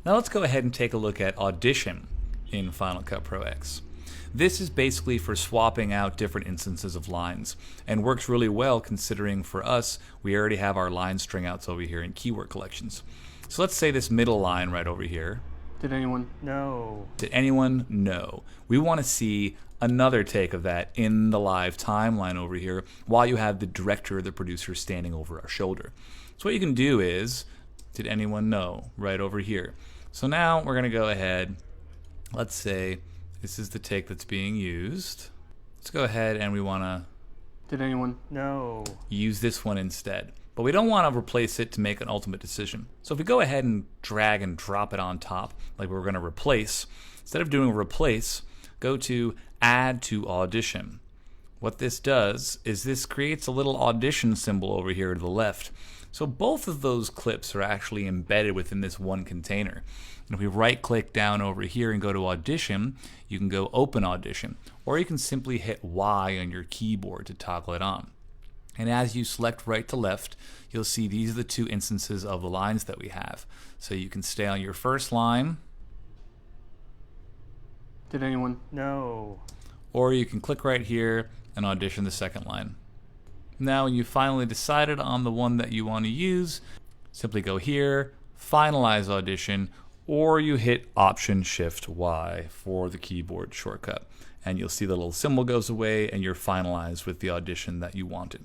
Now let's go ahead and take a look at Audition in Final Cut Pro X. This is basically for swapping out different instances of lines and works really well considering for us we already have our line string outs over here in keyword collections. So let's say this middle line right over here. Did anyone know? Did anyone know? We want to see another take of that in the live timeline over here while you have the director or the producer standing over our shoulder. So what you can do is, did anyone know, right over here. So now we're going to go ahead, let's say this is the take that's being used. Let's go ahead and we want to Did anyone know? use this one instead. But we don't want to replace it to make an ultimate decision. So if we go ahead and drag and drop it on top, like we're going to replace, instead of doing replace, go to add to audition. What this does is this creates a little audition symbol over here to the left. So both of those clips are actually embedded within this one container. And if we right click down over here and go to Audition, you can go Open Audition, or you can simply hit Y on your keyboard to toggle it on. And as you select right to left, you'll see these are the two instances of the lines that we have. So you can stay on your first line. Did anyone know? Or you can click right here and audition the second line. Now when you finally decided on the one that you want to use, simply go here, finalize audition, or you hit Option Shift Y for the keyboard shortcut. And you'll see the little symbol goes away and you're finalized with the audition that you wanted.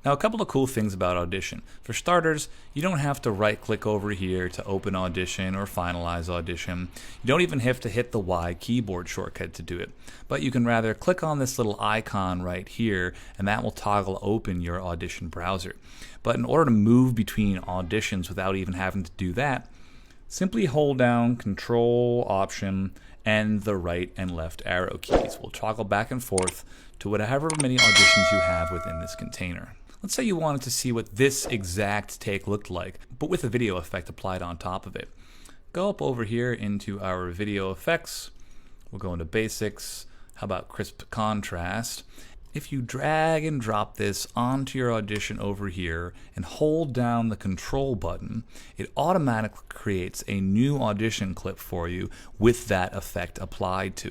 Now a couple of cool things about Audition. For starters, you don't have to right click over here to open Audition or finalize Audition. You don't even have to hit the Y keyboard shortcut to do it. But you can rather click on this little icon right here and that will toggle open your Audition browser. But in order to move between auditions without even having to do that, simply hold down Control, Option, and the right and left arrow keys. We'll toggle back and forth to whatever many auditions you have within this container. Let's say you wanted to see what this exact take looked like, but with a video effect applied on top of it. Go up over here into our video effects. We'll go into basics. How about crisp contrast? If you drag and drop this onto your audition over here and hold down the control button, it automatically creates a new audition clip for you with that effect applied to it.